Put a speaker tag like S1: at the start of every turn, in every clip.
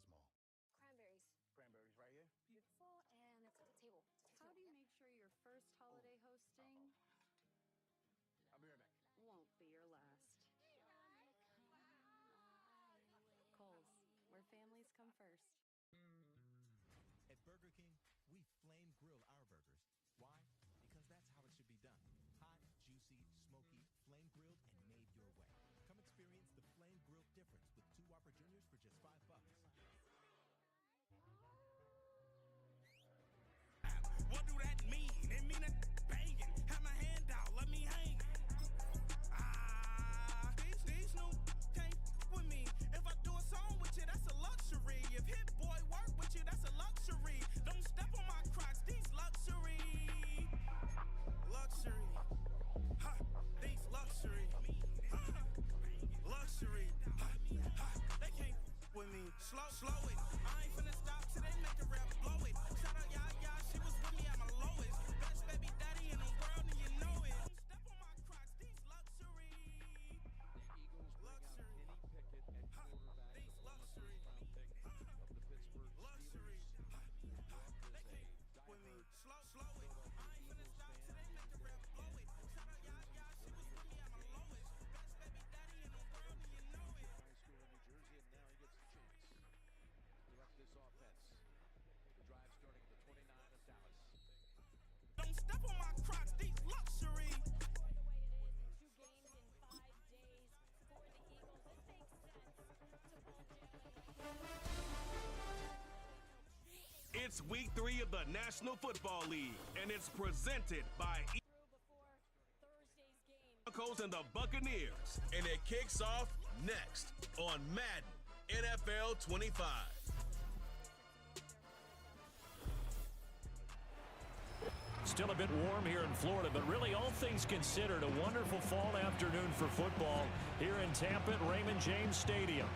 S1: Cranberries.
S2: Cranberries right here.
S1: Beautiful, and it's at the table.
S3: How do you make sure your first holiday hosting
S2: I'll be right back.
S3: won't be your last? Kohl's, where families come first.
S4: At Burger King, we flame grill our burgers. Why? Because that's how it should be done. Hot, juicy, smoky, flame grilled, and made your way. Come experience the flame grilled difference with 2 Whopper Juniors for just $5.
S5: What do that mean? It mean that banging. Have my hand out, let me hang. These new can't with me. If I do a song with you, that's a luxury. If Hit Boy work with you, that's a luxury. Don't step on my Crocs, these luxury. Luxury. Ha, these luxury. Luxury. They can't with me. Slow it. I ain't finna stop till they make the rap blow it. Shout out Yaya, she was with me at my lowest. Best baby daddy in the world, and you know it. Step on my Crocs, these luxury.
S6: The Eagles bring out Kenny Pickett at quarterback,
S5: These
S6: the former
S5: luxury.
S6: first-round pick of the Pittsburgh
S5: Luxury.
S6: Steelers.
S5: They can't with me. Slow it. I ain't finna stop till they make the rap blow it. Shout out Yaya, she was with me at my lowest. Best baby daddy in the world, and you know it.
S6: High school in New Jersey, and now he gets a chance to direct this offense. The drive starting at the 29 of Dallas.
S5: Don't step on my Crocs, these luxury.
S7: The way it is, 2 games in 5 days for the Eagles. It makes sense to roll
S8: It's week 3 of the National Football League, and it's presented by
S7: through before Thursday's game.
S8: Broncos and the Buccaneers, and it kicks off next on Madden NFL 25.
S9: Still a bit warm here in Florida, but really all things considered, a wonderful fall afternoon for football here in Tampa at Raymond James Stadium.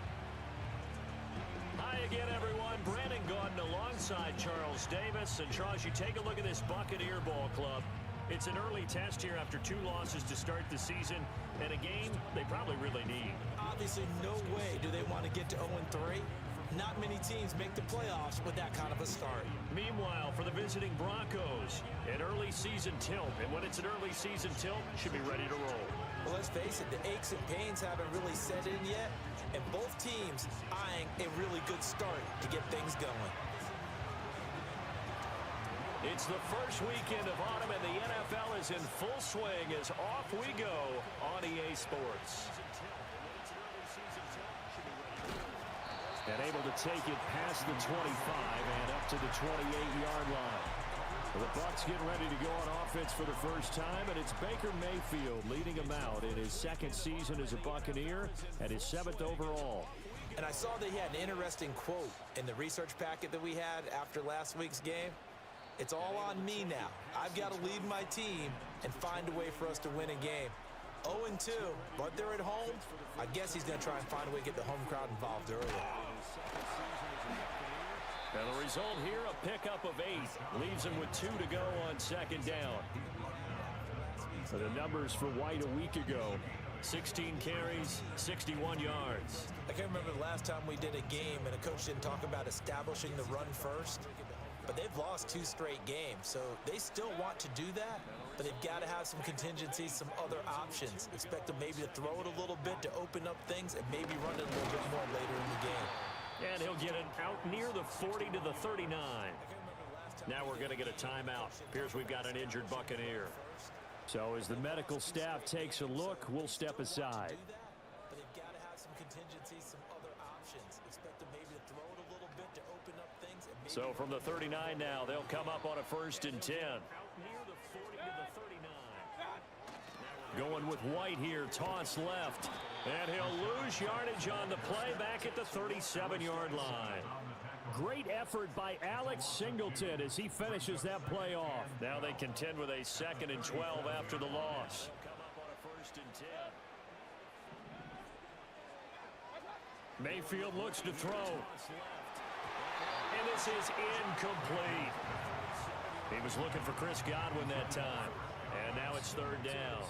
S9: Hi again, everyone. Brandon Gaudin alongside Charles Davis. And Charles, you take a look at this Buccaneer ball club. It's an early test here after 2 losses to start the season, and a game they probably really need.
S10: Obviously, no way do they want to get to 0-3. Not many teams make the playoffs with that kind of a start.
S9: Meanwhile, for the visiting Broncos, an early season tilt. And when it's an early season tilt, should be ready to roll.
S10: Well, let's face it, the aches and pains haven't really set in yet, and both teams eyeing a really good start to get things going.
S9: It's the first weekend of autumn, and the NFL is in full swing as off we go on EA Sports. And able to take it past the 25 and up to the 28-yard line. The Bucs getting ready to go on offense for the first time, and it's Baker Mayfield leading them out in his 2nd season as a Buccaneer and his 7th overall.
S10: And I saw that he had an interesting quote in the research packet that we had after last week's game. It's all on me now. I've got to lead my team and find a way for us to win a game. 0-2, but they're at home. I guess he's going to try and find a way to get the home crowd involved early.
S9: And the result here, a pickup of 8. Leaves him with 2 to go on 2nd down. So the numbers for White a week ago, 16 carries, 61 yards.
S10: I can't remember the last time we did a game and a coach didn't talk about establishing the run first. But they've lost 2 straight games, so they still want to do that, but they've got to have some contingencies, some other options. Expect them maybe to throw it a little bit to open up things and maybe run it a little bit more later in the game.
S9: And he'll get it out near the 40 to the 39. Now we're going to get a timeout. Appears we've got an injured Buccaneer. So as the medical staff takes a look, we'll step aside.
S10: But they've got to have some contingencies, some other options. Expect them maybe to throw it a little bit to open up things. And
S9: So from the 39 now, they'll come up on a 1st and 10. Out near the 40 to the 39. Going with White here, toss left. And he'll lose yardage on the play back at the 37-yard line. Great effort by Alex Singleton as he finishes that play off. Now they contend with a 2nd and 12 after the loss. They'll come up on a 1st and 10. Mayfield looks to throw. And this is incomplete. He was looking for Chris Godwin that time. And now it's 3rd down.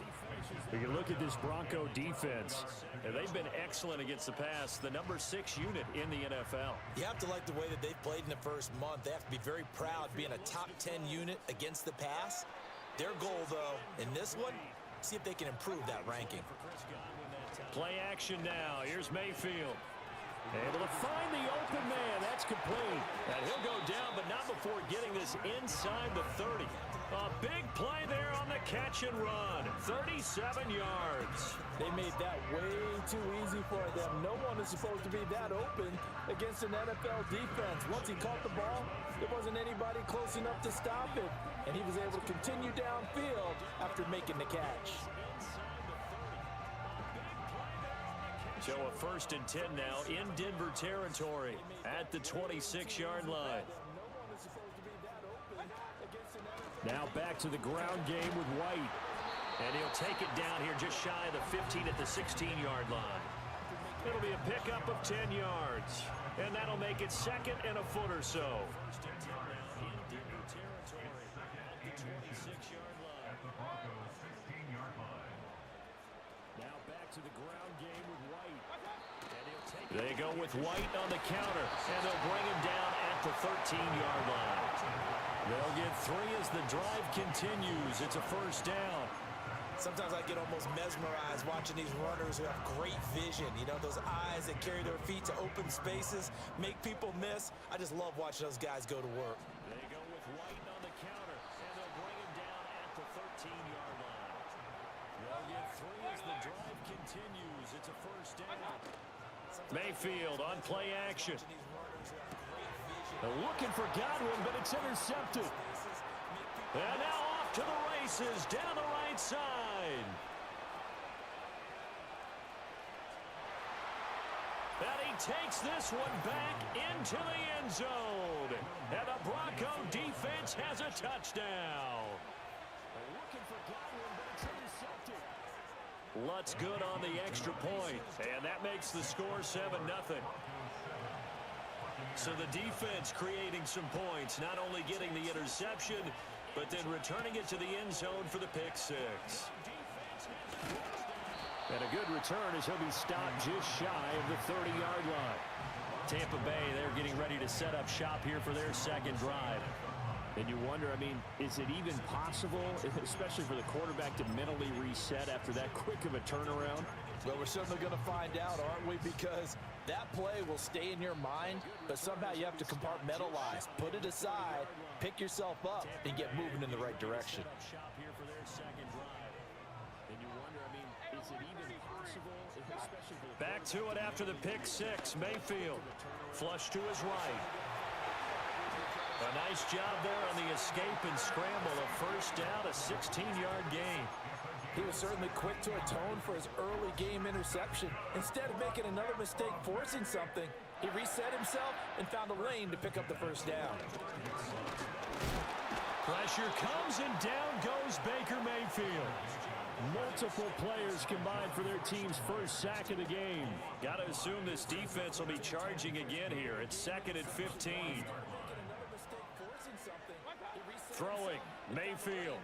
S9: We can look at this Bronco defense, and they've been excellent against the pass, the number 6 unit in the NFL.
S10: You have to like the way that they've played in the first month. They have to be very proud being a top 10 unit against the pass. Their goal, though, in this one, see if they can improve that ranking.
S9: Play action now. Here's Mayfield. Able to find the open man. That's complete. And he'll go down, but not before getting this inside the 30. A big play there on the catch and run. 37 yards.
S10: They made that way too easy for them. No one is supposed to be that open against an NFL defense. Once he caught the ball, there wasn't anybody close enough to stop it. And he was able to continue downfield after making the catch.
S9: So a 1st and 10 now in Denver territory at the 26-yard line. Now back to the ground game with White. And he'll take it down here just shy of the 15 at the 16-yard line. It'll be a pickup of 10 yards. And that'll make it 2nd and a foot or so. In Denver territory at the 26-yard line. Now back to the ground game with White. They go with White on the counter, and they'll bring him down at the 13-yard line. They'll get 3 as the drive continues. It's a 1st down.
S10: Sometimes I get almost mesmerized watching these runners who have great vision. You know, those eyes that carry their feet to open spaces, make people miss. I just love watching those guys go to work.
S9: They go with White on the counter, and they'll bring him down at the 13-yard line. They'll get 3 as the drive continues. It's a 1st down. Mayfield on play action. They're looking for Godwin, but it's intercepted. And now off to the races down the right side. And he takes this one back into the end zone. And the Bronco defense has a touchdown. They're looking for Godwin, but it's intercepted. Lutz good on the extra point, and that makes the score 7-0. So the defense creating some points, not only getting the interception, but then returning it to the end zone for the pick 6. And a good return as he'll be stopped just shy of the 30-yard line. Tampa Bay, they're getting ready to set up shop here for their 2nd drive. And you wonder, I mean, is it even possible, especially for the quarterback, to mentally reset after that quick of a turnaround?
S10: Well, we're certainly going to find out, aren't we? Because that play will stay in your mind, but somehow you have to compartmentalize. Put it aside, pick yourself up, and get moving in the right direction.
S9: Back to it after the pick 6. Mayfield, flush to his right. A nice job there on the escape and scramble. A 1st down, a 16-yard gain.
S10: He was certainly quick to atone for his early game interception. Instead of making another mistake forcing something, he reset himself and found a lane to pick up the 1st down.
S9: Pressure comes and down goes Baker Mayfield. Multiple players combined for their team's 1st sack of the game. Got to assume this defense will be charging again here. It's 2nd and 15. Throwing, Mayfield.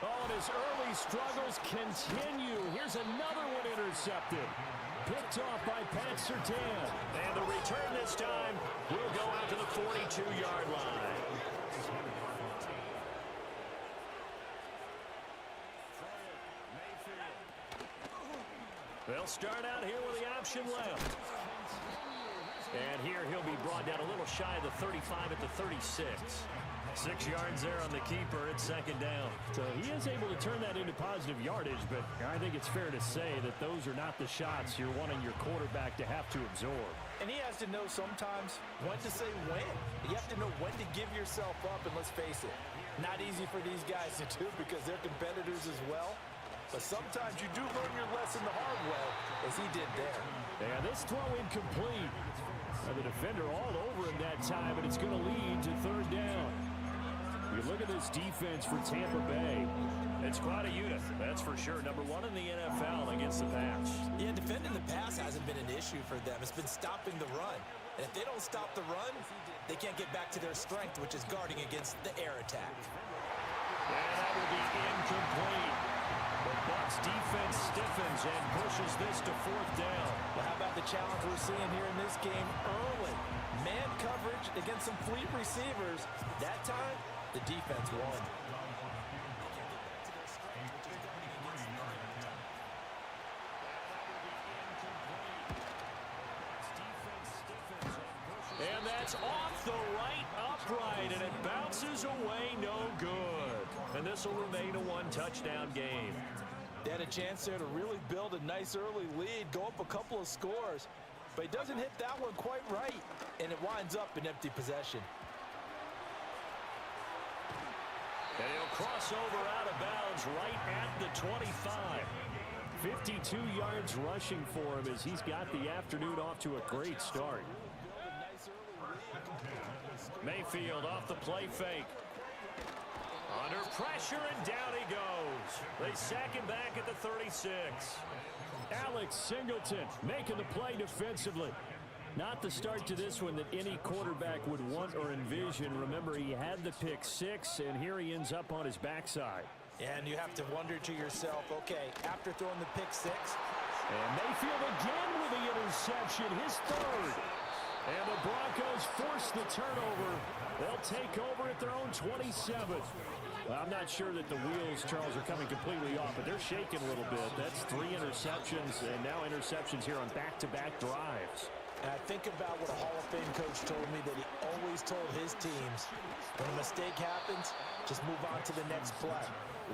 S9: Oh, and his early struggles continue. Here's another one intercepted. Picked off by Pat Surtain. And the return this time will go out to the 42-yard line. They'll start out here with the option left. And here he'll be brought down a little shy of the 35 at the 36. 6 yards there on the keeper. It's 2nd down.
S11: So he is able to turn that into positive yardage, but I think it's fair to say that those are not the shots you're wanting your quarterback to have to absorb.
S10: And he has to know sometimes when to say when. You have to know when to give yourself up, and let's face it, not easy for these guys to do because they're competitors as well. But sometimes you do learn your lesson the hard way, as he did there.
S11: Yeah, this throw incomplete. The defender all over him that time, and it's going to lead to 3rd down. You look at this defense for Tampa Bay.
S9: It's quite a unit, that's for sure. Number 1 in the NFL against the pass.
S10: Yeah, defending the pass hasn't been an issue for them. It's been stopping the run. And if they don't stop the run, they can't get back to their strength, which is guarding against the air attack.
S9: And that will be incomplete. The Bucs defense stiffens and pushes this to 4th down.
S10: Well, how about the challenge we're seeing here in this game early? Man coverage against some fleet receivers. That time, the defense won.
S9: And that's off the right upright, and it bounces away, no good. And this will remain a one-touchdown game.
S10: They had a chance there to really build a nice early lead, go up a couple of scores, but he doesn't hit that one quite right, and it winds up an empty possession.
S9: And he'll cross over out of bounds right at the 25. 52 yards rushing for him as he's got the afternoon off to a great start. Mayfield off the play fake. Under pressure, and down he goes. They sack him back at the 36.
S11: Alex Singleton making the play defensively. Not the start to this one that any quarterback would want or envision. Remember, he had the pick 6, and here he ends up on his backside.
S10: And you have to wonder to yourself, okay, after throwing the pick 6.
S11: And Mayfield again with the interception, his 3rd. And the Broncos force the turnover. They'll take over at their own 27. Well, I'm not sure that the wheels, Charles, are coming completely off, but they're shaking a little bit. That's 3 interceptions, and now interceptions here on back-to-back drives.
S10: And I think about what a Hall of Fame coach told me, that he always told his teams, when a mistake happens, just move on to the next play.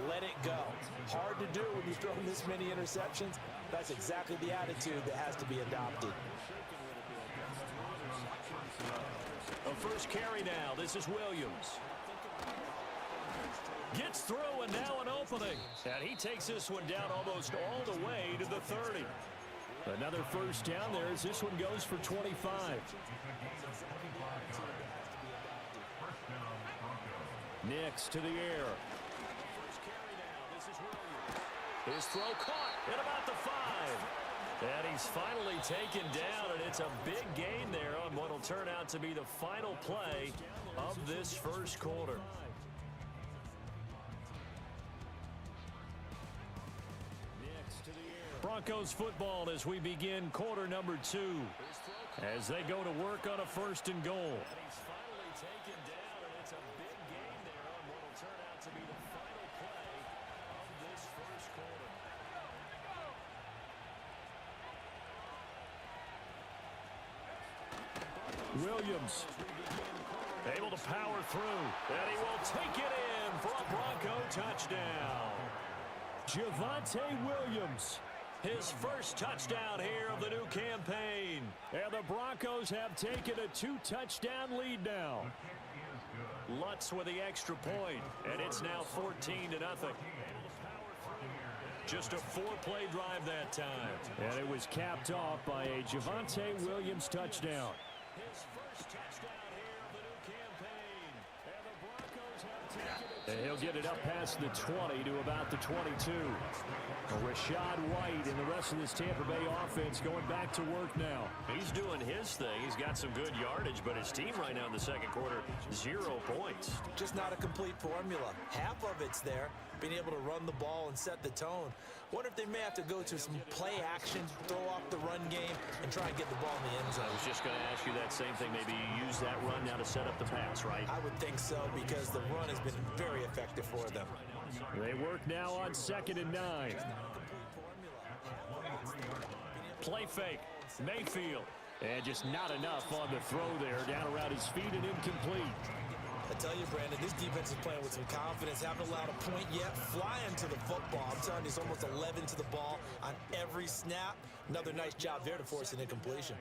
S10: Let it go. Hard to do when you've thrown this many interceptions. That's exactly the attitude that has to be adopted.
S9: A first carry now. This is Williams. Gets through, and now an opening. And he takes this one down almost all the way to the 30.
S11: Another first down there as this one goes for 25. Nix to the air.
S9: His throw caught at about the 5. And he's finally taken down, and it's a big gain there on what will turn out to be the final play of this first quarter.
S11: Broncos football as we begin quarter number 2. As they go to work on a 1st and goal.
S9: He's finally taken down, and it's a big gain there on what will turn out to be the final play of this first quarter.
S11: Williams
S9: able to power through, and he will take it in for a Bronco touchdown.
S11: Javonte Williams.
S9: His first touchdown here of the new campaign.
S11: And the Broncos have taken a 2-touchdown lead now.
S9: Lutz with the extra point, and it's now 14-0. Just a 4-play drive that time.
S11: And it was capped off by a Javonte Williams touchdown.
S9: His first touchdown here of the new campaign. And the Broncos have taken it.
S11: And he'll get it up past the 20 to about the 22. Rashad White and the rest of this Tampa Bay offense going back to work now.
S9: He's doing his thing. He's got some good yardage, but his team right now in the second quarter, 0 points.
S10: Just not a complete formula. Half of it's there, being able to run the ball and set the tone. Wonder if they may have to go to some play action, throw off the run game, and try and get the ball in the end zone.
S9: I was just going to ask you that same thing. Maybe you use that run now to set up the pass, right?
S10: I would think so, because the run has been very effective for them.
S11: They work now on 2nd and 9.
S9: Play fake. Mayfield.
S11: And just not enough on the throw there. Down around his feet and incomplete.
S10: I tell you, Brandon, this defense is playing with some confidence. Haven't allowed a point yet. Flying to the football. I'm telling you, it's almost 11 to the ball on every snap. Another nice job there to force an incompletion.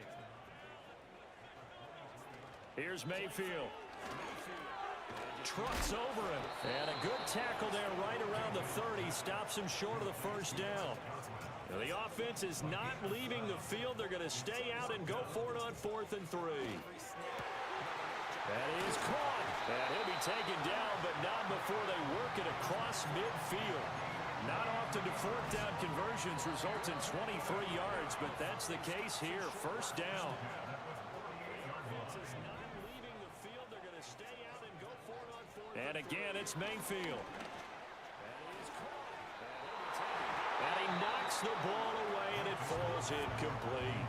S9: Here's Mayfield. Trucks over him. And a good tackle there right around the 30. Stops him short of the first down. Now the offense is not leaving the field. They're going to stay out and go for it on 4th and 3. That is caught. And he'll be taken down, but not before they work it across midfield. Not often do 4th down conversions result in 23 yards, but that's the case here. First down. And again, it's Mayfield. And he knocks the ball away, and it falls incomplete.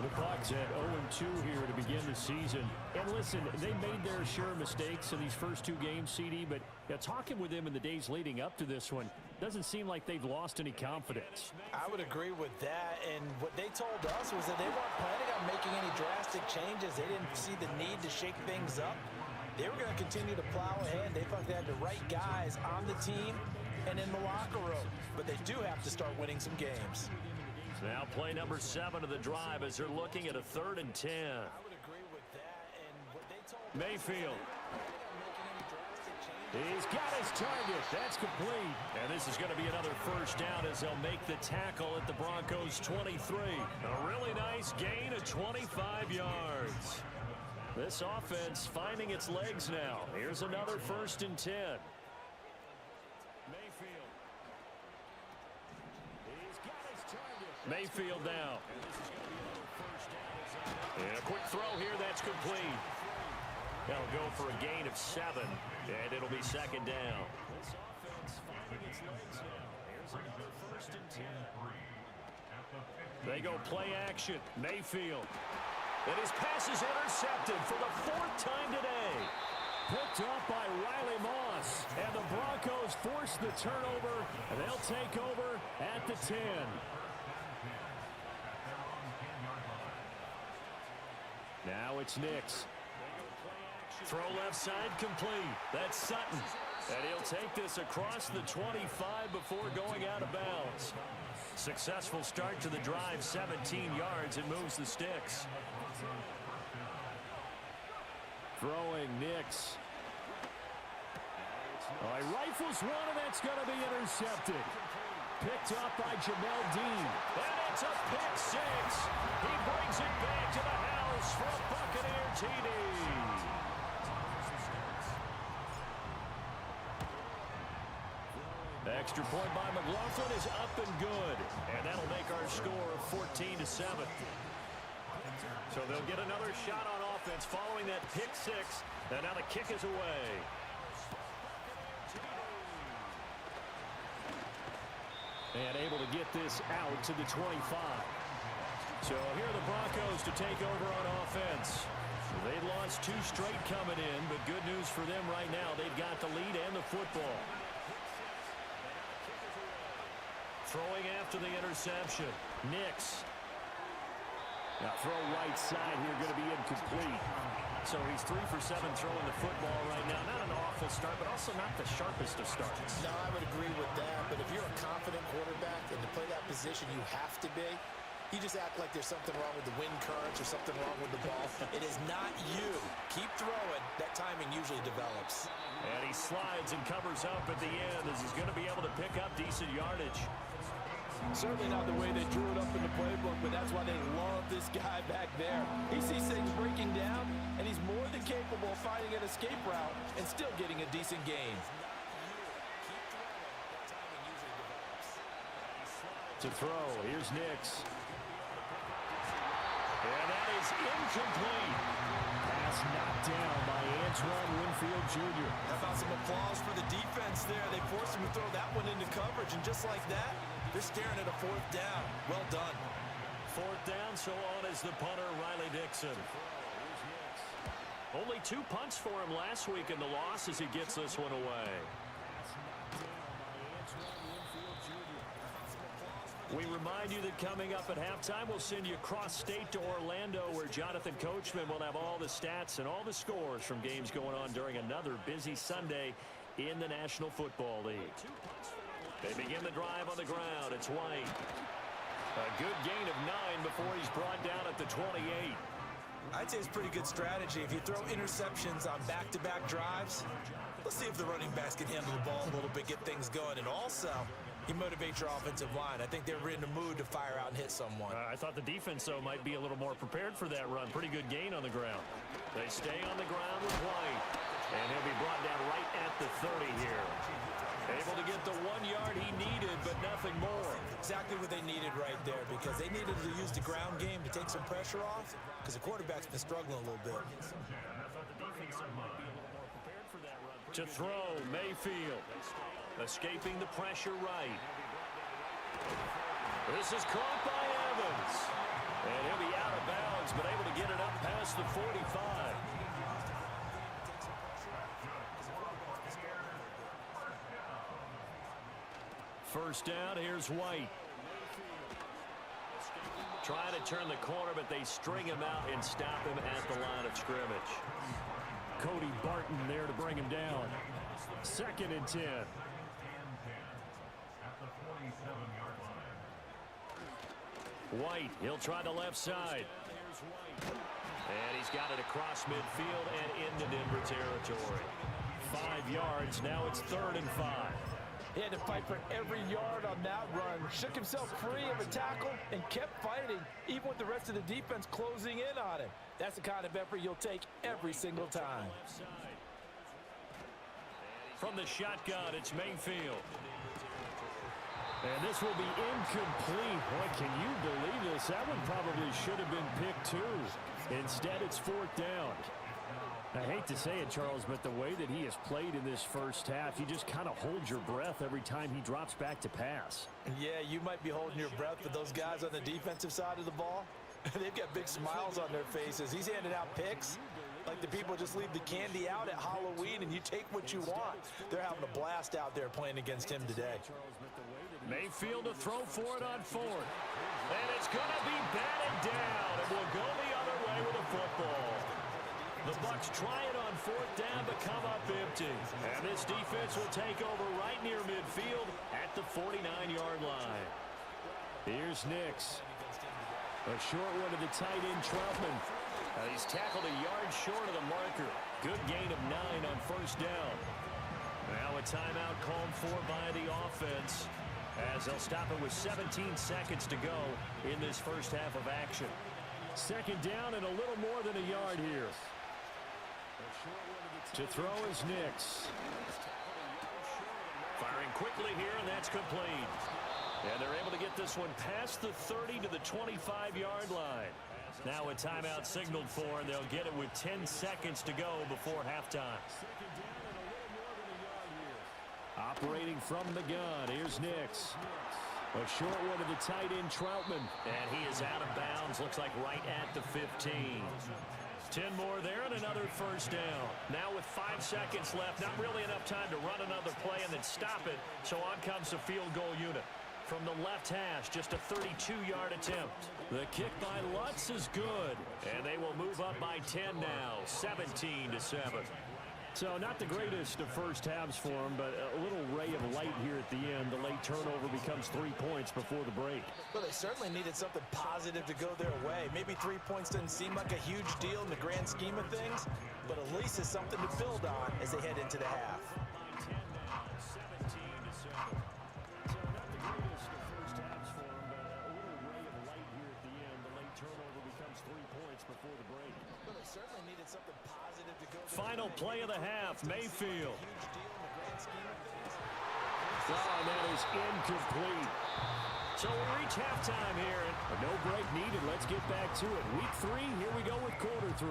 S11: The Bucs at 0-2 here to begin the season. And listen, they made their share of mistakes in these first two games, CD, but talking with them in the days leading up to this one, doesn't seem like they've lost any confidence.
S10: I would agree with that, and what they told us was that they weren't planning on making any drastic changes. They didn't see the need to shake things up. They were going to continue to plow ahead. They thought they had the right guys on the team and in the locker room, but they do have to start winning some games.
S9: Now play number 7 of the drive as they're looking at a 3rd and 10.
S10: I would agree with that, and what they told us,
S9: Mayfield.
S11: He's got his target. That's complete.
S9: And this is going to be another first down as they'll make the tackle at the Broncos' 23. A really nice gain of 25 yards. This offense finding its legs now. Here's another 1st and 10. Mayfield now. And a quick throw here, that's complete. That'll go for a gain of 7, and it'll be 2nd down. This offense finding its legs now. Here's another 1st and 10. They go play action. Mayfield. And his pass is intercepted for the 4th time today.
S11: Picked up by Riley Moss. And the Broncos force the turnover, and they'll take over at the 10. Now it's Nix.
S9: Throw left side complete. That's Sutton. And he'll take this across the 25 before going out of bounds. Successful start to the drive, 17 yards, and moves the sticks.
S11: Throwing Nix. He rifles one, and that's going to be intercepted. Picked up by Jamel Dean.
S9: And it's a pick 6. He brings it back to the house for a Buccaneer TD. Extra point by McLaughlin is up and good. And that'll make our score 14-7. So they'll get another shot on offense following that pick 6. And now the kick is away.
S11: And able to get this out to the 25. So here are the Broncos to take over on offense. They'd lost 2 straight coming in, but good news for them right now. They've got the lead and the football. Throwing after the interception. Nix. Now throw right side here, going to be incomplete. So he's 3 for 7 throwing the football right now. Not an awful start, but also not the sharpest of starts.
S10: No, I would agree with that. But if you're a confident quarterback and to play that position, you have to be. You just act like there's something wrong with the wind currents or something wrong with the ball. It is not you. Keep throwing. That timing usually develops.
S9: And he slides and covers up at the end as he's going to be able to pick up decent yardage.
S12: Certainly not the way they drew it up in the playbook, but that's why they love this guy back there. He sees things breaking down, and he's more than capable of finding an escape route and still getting a decent gain.
S11: To throw, here's Nix.
S9: And that is incomplete.
S11: Pass knocked down by Antoine Winfield Jr.
S12: How about some applause for the defense there? They forced him to throw that one into coverage, and just like that, they're staring at a 4th down. Well done.
S9: 4th down, so on is the punter, Riley Dixon. Only 2 punts for him last week in the loss as he gets this one away. We remind you that coming up at halftime, we'll send you cross-state to Orlando, where Jonathan Coachman will have all the stats and all the scores from games going on during another busy Sunday in the National Football League. They begin the drive on the ground. It's White. A good gain of 9 before he's brought down at the 28.
S10: I'd say it's pretty good strategy. If you throw interceptions on back-to-back drives, let's see if the running backs can handle the ball a little bit, get things going. And also, you motivate your offensive line. I think they're in the mood to fire out and hit someone.
S9: I thought the defense, though, might be a little more prepared for that run. Pretty good gain on the ground. They stay on the ground with White. And he'll be brought down right at the 30 here. Able to get the 1 yard he needed, but nothing more.
S10: Exactly what they needed right there, because they needed to use the ground game to take some pressure off, because the quarterback's been struggling a little bit.
S9: To throw, Mayfield. Escaping the pressure right. This is caught by Evans. And he'll be out of bounds, but able to get it up past the 45. First down, here's White. Trying to turn the corner, but they string him out and stop him at the line of scrimmage.
S11: Cody Barton there to bring him down. 2nd and 10.
S9: White, he'll try the left side. And he's got it across midfield and into Denver territory. 5 yards, now it's 3rd and 5.
S12: He had to fight for every yard on that run. Shook himself free of a tackle and kept fighting, even with the rest of the defense closing in on him. That's the kind of effort you'll take every single time.
S9: From the shotgun, it's Mayfield.
S11: And this will be incomplete. Boy, can you believe this? That one probably should have been picked too. Instead, it's 4th down. I hate to say it, Charles, but the way that he has played in this first half, you just kind of hold your breath every time he drops back to pass.
S12: Yeah, you might be holding your breath, but those guys on the defensive side of the ball, they've got big smiles on their faces. He's handing out picks like the people just leave the candy out at Halloween and you take what you want. They're having a blast out there playing against him today.
S9: Mayfield to throw for it on 4th. And it's going to be batted down. It will go the other way with a football. The Bucs try it on 4th down, but come up empty. And this defense will take over right near midfield at the 49-yard line.
S11: Here's Nix. A short one to the tight end, Troutman.
S9: He's tackled a yard short of the marker. Good gain of 9 on 1st down. Now a timeout called for by the offense, as they'll stop it with 17 seconds to go in this first half of action.
S11: 2nd down and a little more than a yard here. To throw is Nix.
S9: Firing quickly here, and that's complete. And they're able to get this one past the 30 to the 25-yard line. Now a timeout signaled for, and they'll get it with 10 seconds to go before halftime.
S11: Operating from the gun, here's Nix. A short one to the tight end, Troutman.
S9: And he is out of bounds, looks like right at the 15. 10 more there and another first down. Now with 5 seconds left, not really enough time to run another play and then stop it. So on comes the field goal unit. From the left hash, just a 32-yard attempt. The kick by Lutz is good. And they will move up by 10 now, 17-7.
S11: So not the greatest of first halves for him, but a little ray of light here at the end. The late turnover becomes 3 points before the break.
S12: Well, they certainly needed something positive to go their way. Maybe 3 points doesn't seem like a huge deal in the grand scheme of things, but at least it's something to build on as they head into the half.
S9: Final play of the half, Mayfield.
S11: Oh, and that is incomplete.
S9: So we reach halftime here.
S11: No break needed. Let's get back to it. Week 3, here we go with quarter 3.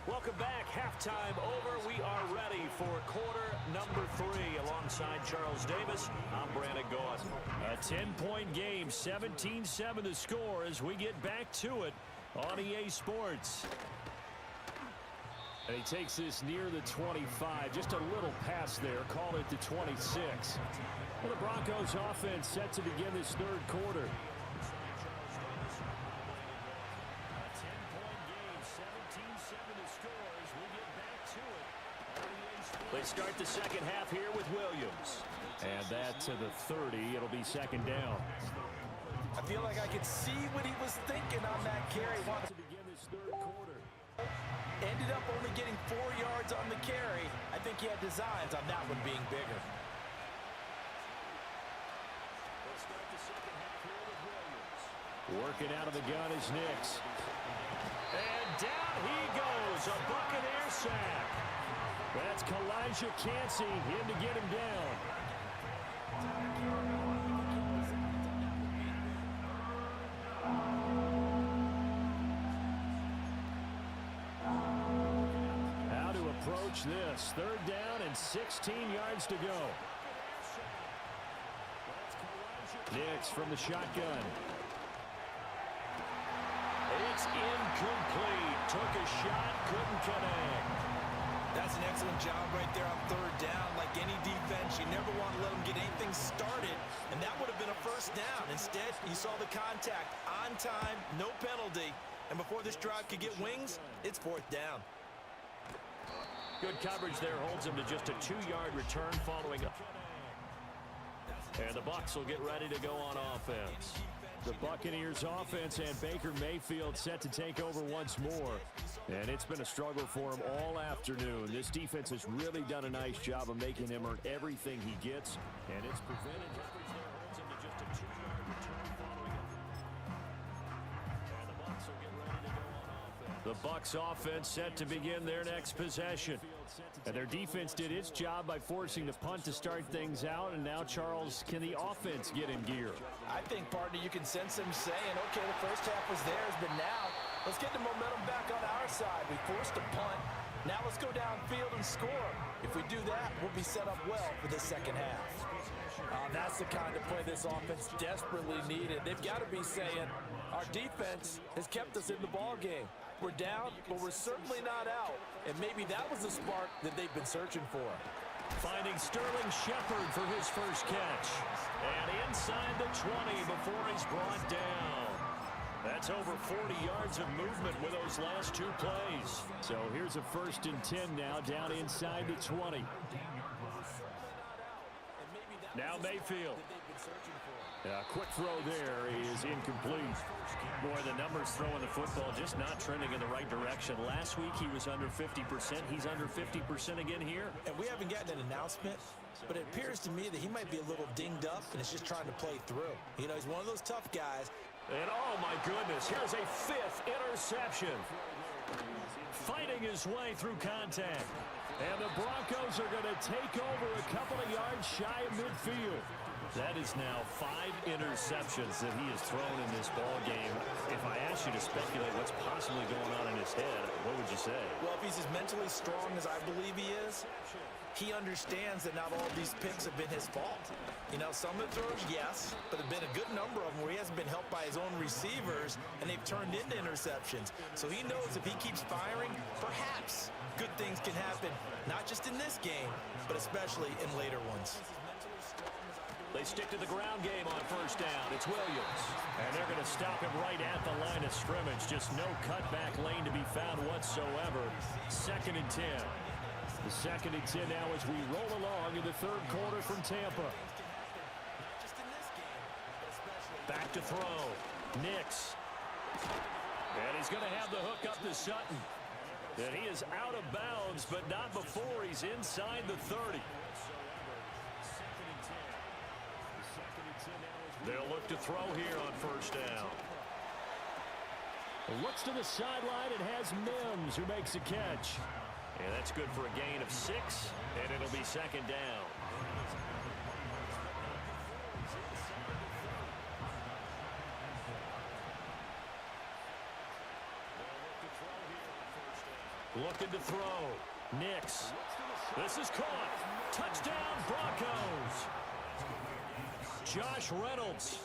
S9: Welcome back. Halftime over. We are ready for quarter number 3. Alongside Charles Davis, I'm Brandon Gaunt. A 10-point game, 17-7 to score as we get back to it on EA Sports.
S11: And he takes this near the 25. Just a little pass there. Call it the 26. Well, the Broncos offense set to begin this 3rd quarter.
S9: They start the second half here with Williams.
S11: And that to the 30. It'll be 2nd down.
S12: I feel like I could see what he was thinking on that carry.
S11: To begin this 3rd quarter.
S12: Ended up only getting 4 yards on the carry. I think he had designs on that one being bigger.
S11: Working out of the gun is Nix.
S9: And down he goes. A Buccaneer sack.
S11: That's Kalijah Cansey in to get him down. approach this. 3rd down and 16 yards to go. Nix from the shotgun. It's incomplete. Took a shot, couldn't connect.
S10: That's an excellent job right there on 3rd down. Like any defense, you never want to let them get anything started, and that would have been a 1st down. Instead, you saw the contact on time, no penalty, and before this drive could get wings, it's 4th down.
S9: Good coverage there holds him to just a 2-yard return following up. And the Bucs will get ready to go on offense.
S11: The Buccaneers offense and Baker Mayfield set to take over once more. And it's been a struggle for him all afternoon. This defense has really done a nice job of making him earn everything he gets. And it's prevented coverage there holds him to just a 2-yard return following up. And the Bucs will get ready to go on offense. The Bucs offense set to begin their next possession. And their defense did its job by forcing the punt to start things out. And now, Charles, can the offense get in gear?
S12: I think, partner, you can sense them saying, okay, the first half was theirs, but now let's get the momentum back on our side. We forced a punt. Now let's go downfield and score. If we do that, we'll be set up well for the second half. That's the kind of play this offense desperately needed. They've got to be saying, our defense has kept us in the ball game. We're down, but we're certainly not out. And maybe that was the spark that they've been searching for.
S11: Finding Sterling Shepard for his first catch. And inside the 20 before he's brought down. That's over 40 yards of movement with those last 2 plays. So here's a 1st and 10 now down inside the 20. Now Mayfield. A quick throw there is incomplete. Boy, the numbers throwing the football just not trending in the right direction. Last week he was under 50%. He's under 50% again here.
S10: And we haven't gotten an announcement, but it appears to me that he might be a little dinged up and is just trying to play through. You know, he's one of those tough guys.
S11: And oh my goodness, here's a 5th interception. Fighting his way through contact. And the Broncos are going to take over a couple of yards shy of midfield. That is now 5 interceptions that he has thrown in this ball game. If I asked you to speculate what's possibly going on in his head, what would you say?
S10: Well, if he's as mentally strong as I believe he is, he understands that not all of these picks have been his fault. You know, some of the throws, yes, but there have been a good number of them where he hasn't been helped by his own receivers, and they've turned into interceptions. So he knows if he keeps firing, perhaps good things can happen, not just in this game, but especially in later ones.
S11: They stick to the ground game on 1st down. It's Williams. And they're going to stop him right at the line of scrimmage. Just no cutback lane to be found whatsoever. 2nd and 10. The 2nd and 10 now as we roll along in the 3rd quarter from Tampa. Back to throw. Nix. And he's going to have the hook up to Sutton. And he is out of bounds, but not before he's inside the 30. They'll look to throw here on 1st down. Looks to the sideline and has Mims who makes a catch. And that's good for a gain of 6, and it'll be 2nd down. Looking to throw. Nix. This is caught. Touchdown, Broncos. Josh Reynolds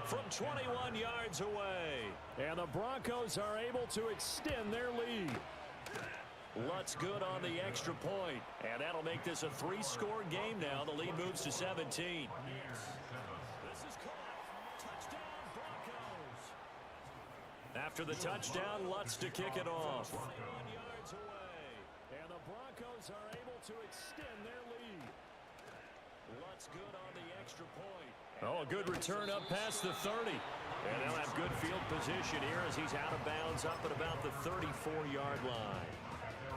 S11: from 21 yards away. And the Broncos are able to extend their lead. Lutz good on the extra point. And that'll make this a 3-score game now. The lead moves to 17. This is caught. Touchdown, Broncos. After the touchdown, Lutz to kick it off. 21 yards away. And the Broncos are able to extend their lead. Lutz good on the extra point. Oh, a good return up past the 30. And they'll have good field position here as he's out of bounds up at about the 34-yard line.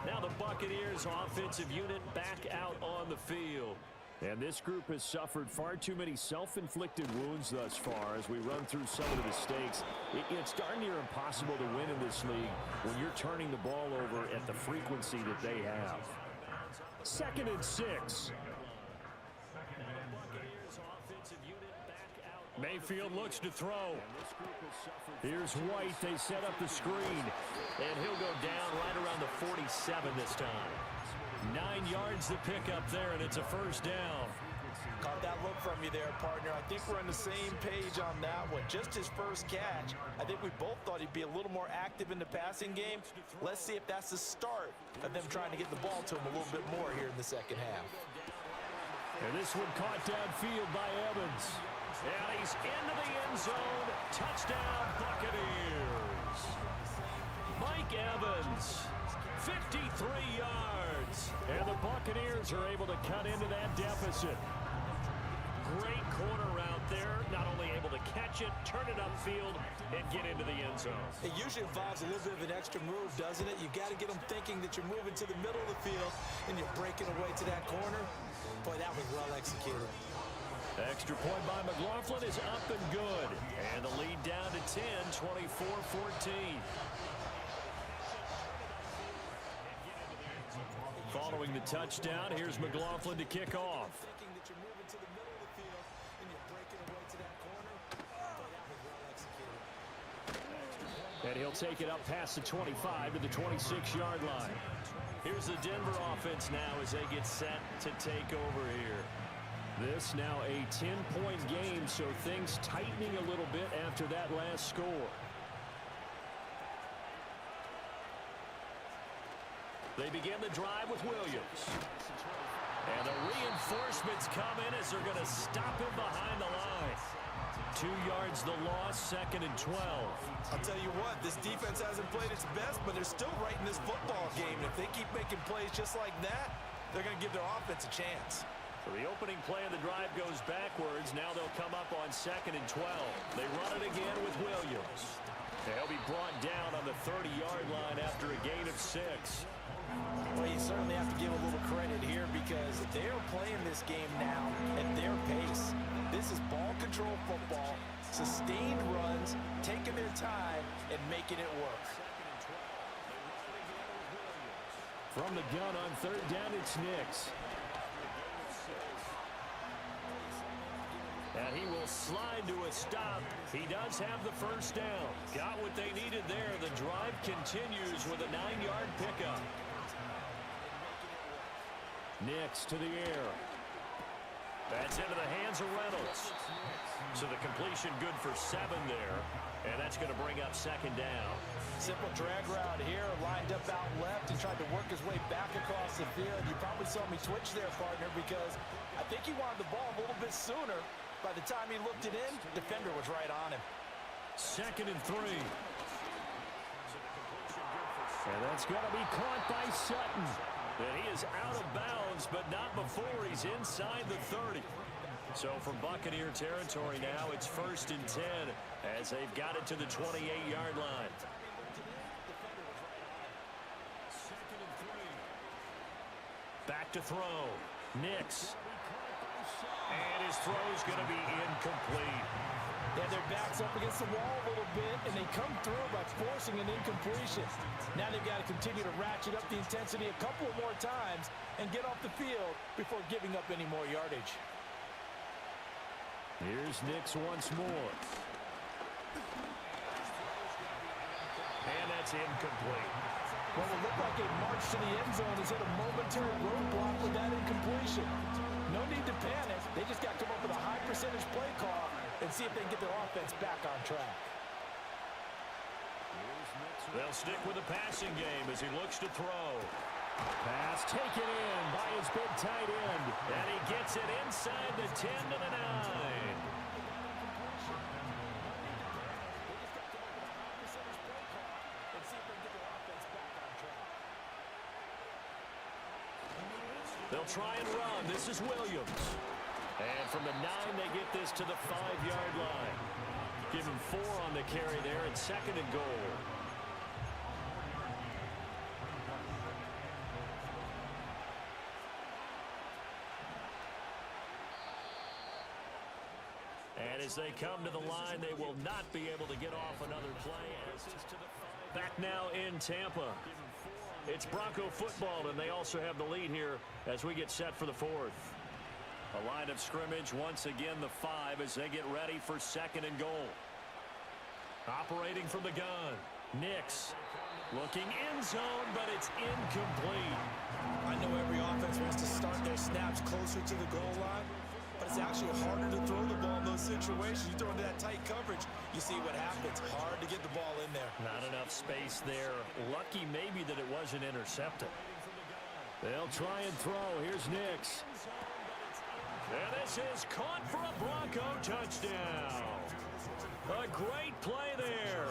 S11: Now the Buccaneers offensive unit back out on the field. And this group has suffered far too many self-inflicted wounds thus far as we run through some of the mistakes. It's darn near impossible to win in this league when you're turning the ball over at the frequency that they have. 2nd and 6. Mayfield looks to throw. Here's White. They set up the screen. And he'll go down right around the 47 this time.
S9: 9 yards to pick up there, and it's a first down.
S10: Caught that look from you there, partner. I think we're on the same page on that one. Just his first catch. I think we both thought he'd be a little more active in the passing game. Let's see if that's the start of them trying to get the ball to him a little bit more here in the second half.
S9: And this one caught downfield by Evans. And he's into the end zone. Touchdown, Buccaneers. Mike Evans, 53 yards. And the Buccaneers are able to cut into that deficit. Great corner route there. Not only able to catch it, turn it upfield, and get into the end zone.
S10: It usually involves a little bit of an extra move, doesn't it? You got to get them thinking that you're moving to the middle of the field and you're breaking away to that corner. Boy, that was well executed.
S9: Extra point by McLaughlin is up and good. And the lead down to 10, 24-14. Following the touchdown, here's McLaughlin to kick off. And he'll take it up past the 25 to the 26-yard line. Here's the Denver offense now as they get set to take over here. This now a 10-point game, so things tightening a little bit after that last score. They begin the drive with Williams. And the reinforcements come in as they're going to stop him behind the line. 2 yards the loss, 2nd and 12.
S10: I'll tell you what, this defense hasn't played its best, but they're still right in this football game. And if they keep making plays just like that, they're going to give their offense a chance.
S9: So the opening play of the drive goes backwards. Now they'll come up on 2nd and 12. They run it again with Williams. They'll be brought down on the 30-yard line after a gain of 6.
S10: Well, you certainly have to give a little credit here because they're playing this game now at their pace. This is ball control football, sustained runs, taking their time, and making it work.
S9: From the gun on 3rd down, it's Nix. And he will slide to a stop. He does have the first down. Got what they needed there. The drive continues with a 9-yard pickup. Nix to the air. That's into the hands of Reynolds. So the completion good for 7 there. And that's going to bring up 2nd down.
S10: Simple drag route here, lined up out left and tried to work his way back across the field. You probably saw me twitch there, partner, because I think he wanted the ball a little bit sooner. By the time he looked it in, defender was right on him.
S9: 2nd and 3. And that's going to be caught by Sutton. And he is out of bounds, but not before he's inside the 30. So from Buccaneer territory now, it's 1st and 10 as they've got it to the 28-yard line. 2nd and 3. Back to throw. Nix. And his throw is going to be incomplete.
S10: Yeah, their back's up against the wall a little bit, and they come through by forcing an incompletion. Now they've got to continue to ratchet up the intensity a couple of more times and get off the field before giving up any more yardage.
S9: Here's Nix once more. And that's incomplete.
S10: Well, it looked like a march to the end zone has hit a momentary roadblock with that incompletion. No need to panic. They just got to come up with a high percentage play call and see if they can get their offense back on track.
S9: They'll stick with the passing game as he looks to throw. Pass taken in by his big tight end. And he gets it inside the 10 to the 9. They'll try and run. This is Williams. And from the 9, they get this to the 5-yard line. Give him 4 on the carry there at 2nd and goal. And as they come to the line, they will not be able to get off another play. Back now in Tampa. It's Bronco football, and they also have the lead here as we get set for the 4th. A line of scrimmage, once again the 5 as they get ready for 2nd and goal. Operating from the gun. Nix looking end zone, but it's incomplete.
S10: I know every offense wants to start their snaps closer to the goal line, but it's actually harder to throw the ball in those situations. You throw into that tight coverage, you see what happens. Hard to get the ball in there.
S9: Not enough space there. Lucky maybe that it wasn't intercepted. They'll try and throw. Here's Nix. And this is caught for a Bronco touchdown. A great play there.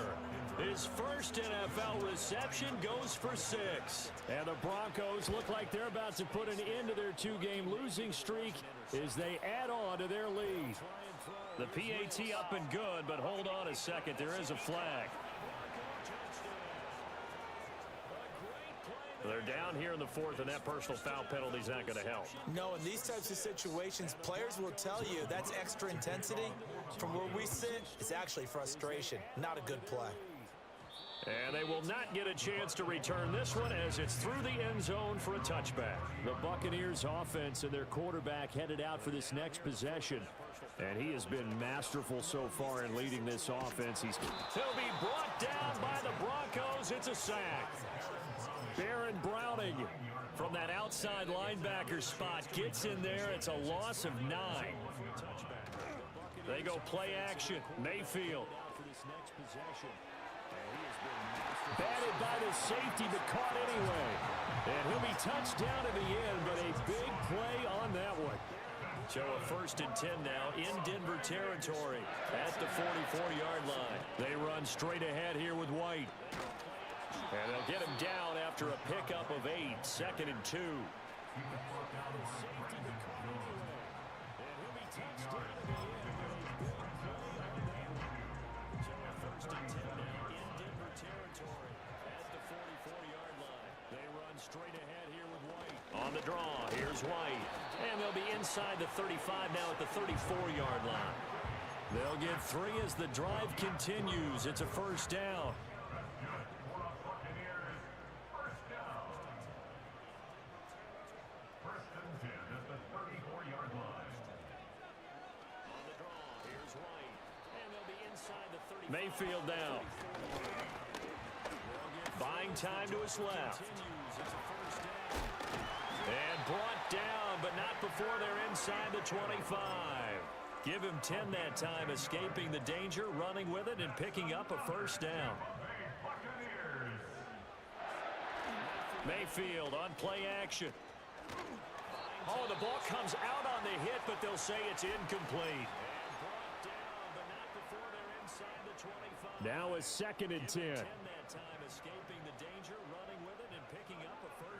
S9: His first NFL reception goes for 6. And the Broncos look like they're about to put an end to their 2-game losing streak as they add on to their lead. The PAT up and good, but hold on a second. There is a flag. They're down here in the 4th, and that personal foul penalty is not going to help.
S10: No, in these types of situations, players will tell you that's extra intensity. From where we sit, it's actually frustration, not a good play.
S9: And they will not get a chance to return this one as it's through the end zone for a touchback. The Buccaneers offense and their quarterback headed out for this next possession. And he has been masterful so far in leading this offense. He'll be brought down by the Broncos. It's a sack. Baron Browning from that outside linebacker spot gets in there. It's a loss of 9. They go play action. Mayfield. Batted by the safety, but caught anyway. And he'll be touched down in the end, but a big play on that one. So a 1st and 10 now in Denver territory at the 44-yard line. They run straight ahead here with White. And they'll get him down after a pickup of 8, 2nd and 2. Straight ahead here with White. On the draw, here's White. And they'll be inside the 35 now at the 34-yard line. They'll get 3 as the drive continues. It's a 1st down. Mayfield down. Buying time to his left. And brought down, but not before they're inside the 25. Give him 10 that time, escaping the danger, running with it, and picking up a 1st down. Mayfield on play action. Oh, the ball comes out on the hit, but they'll say it's incomplete. Now a 2nd and 10.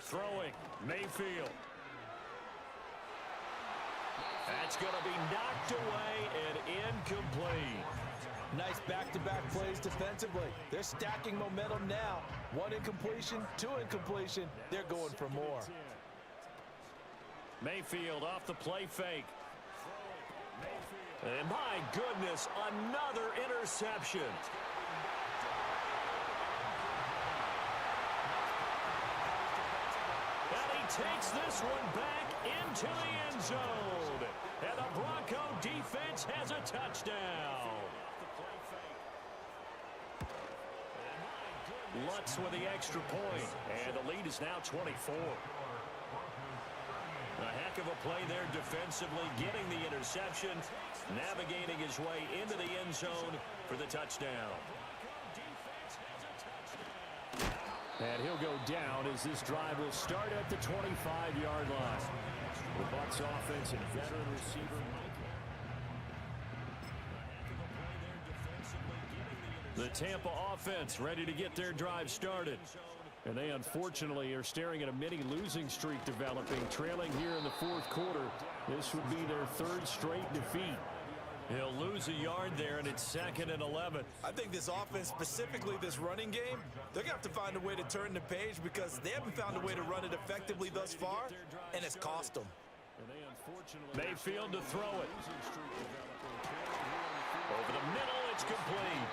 S9: Throwing, Mayfield. That's going to be knocked away and incomplete.
S12: Nice back-to-back plays defensively. They're stacking momentum now. 1 incompletion, 2 incompletion. They're going for more.
S9: Mayfield off the play fake. And my goodness, another interception. And he takes this one back into the end zone. And the Bronco defense has a touchdown. Lutz with the extra point. And the lead is now 24. A heck of a play there defensively, getting the interception, navigating his way into the end zone for the touchdown.
S11: And he'll go down as this drive will start at the 25-yard line. The Bucs offense and veteran receiver
S9: The Tampa offense ready to get their drive started.
S11: And they unfortunately are staring at a mini losing streak developing, trailing here in the 4th quarter. This would be their 3rd straight defeat.
S9: He'll lose a yard there, and it's 2nd and 11.
S10: I think this offense, specifically this running game, they're going to have to find a way to turn the page because they haven't found a way to run it effectively thus far, and it's cost them.
S9: Mayfield to throw it. Over the middle, it's complete.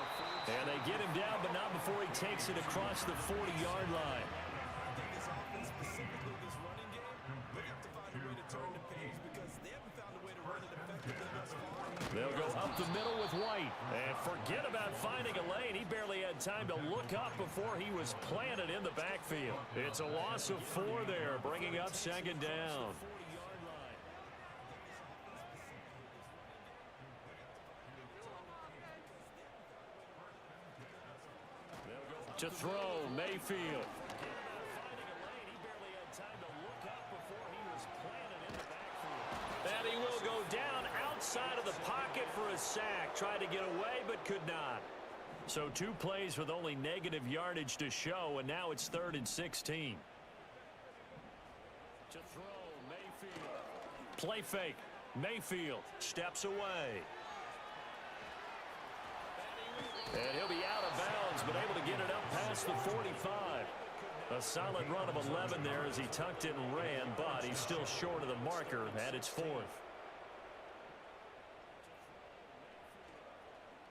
S9: And they get him down, but not before he takes it across the 40-yard line.
S10: I think this offense, specifically this running game, they're going to have to find a way to turn the page because they haven't found a way to run it effectively thus far.
S9: They'll go up the middle with White. And forget about finding a lane. He barely had time to look up before he was planted in the backfield. It's a loss of 4 there, bringing up second down. To throw, Mayfield. And he will go down outside of the pocket for a sack. Tried to get away, but could not. So 2 plays with only negative yardage to show, and now it's 3rd and 16. To throw, Mayfield. Play fake. Mayfield steps away. And he'll be out of bounds, but able to get it up past the 45. A solid run of 11 there as he tucked it and ran, but he's still short of the marker at its 4th.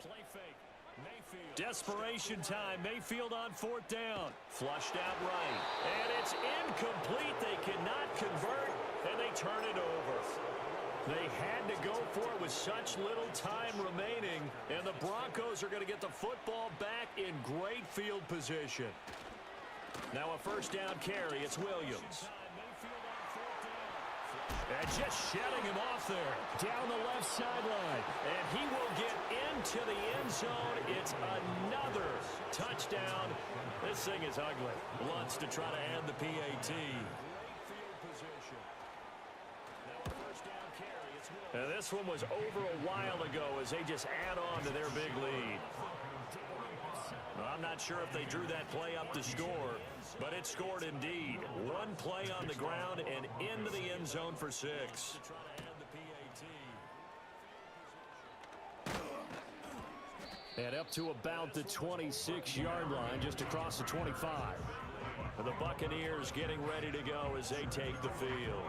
S9: Play fake. Mayfield. Desperation time. Mayfield on 4th down. Flushed out right. And it's incomplete. They cannot convert, and they turn it over. They had to go for it with such little time remaining, and the Broncos are going to get the football back in great field position. Now a 1st down carry. It's Williams. And just shedding him off there down the left sideline. And he will get into the end zone. It's another touchdown. This thing is ugly. Wants to try to add the PAT. And this one was over a while ago as they just add on to their big lead. Well, I'm not sure if they drew that play up to score, but it scored indeed. 1 play on the ground and into the end zone for 6. And up to about the 26-yard line, just across the 25. And the Buccaneers getting ready to go as they take the field.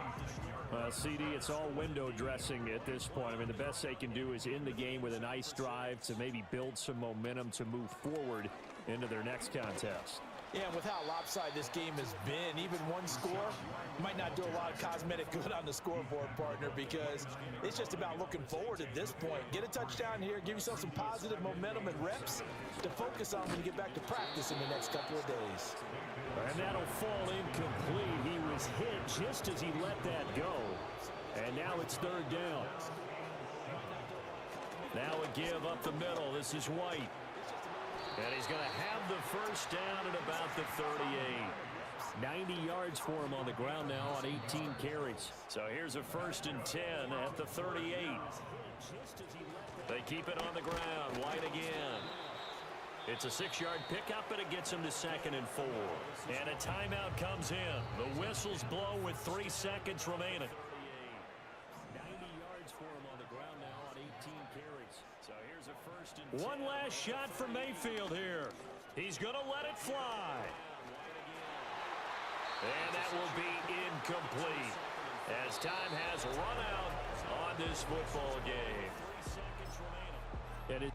S9: CD, it's all window dressing at this point. I mean, the best they can do is end the game with a nice drive to maybe build some momentum to move forward into their next contest.
S12: Yeah, and with how lopsided this game has been, even 1 score might not do a lot of cosmetic good on the scoreboard, partner, because it's just about looking forward at this point. Get a touchdown here, give yourself some positive momentum and reps to focus on when you get back to practice in the next couple of days.
S9: And that'll fall incomplete. He was hit just as he let that go. And now it's 3rd down. Now a give up the middle. This is White. And he's going to have the 1st down at about the 38. 90 yards for him on the ground now on 18 carries. So here's a 1st and 10 at the 38. They keep it on the ground. White again. It's a 6-yard pickup, and it gets him to 2nd and 4. And a timeout comes in. The whistles blow with 3 seconds remaining. 90 yards for him on the ground now on 18 carries. So here's a 1st and 10. One last shot for Mayfield here. He's going to let it fly. And that will be incomplete as time has run out on this football game. And it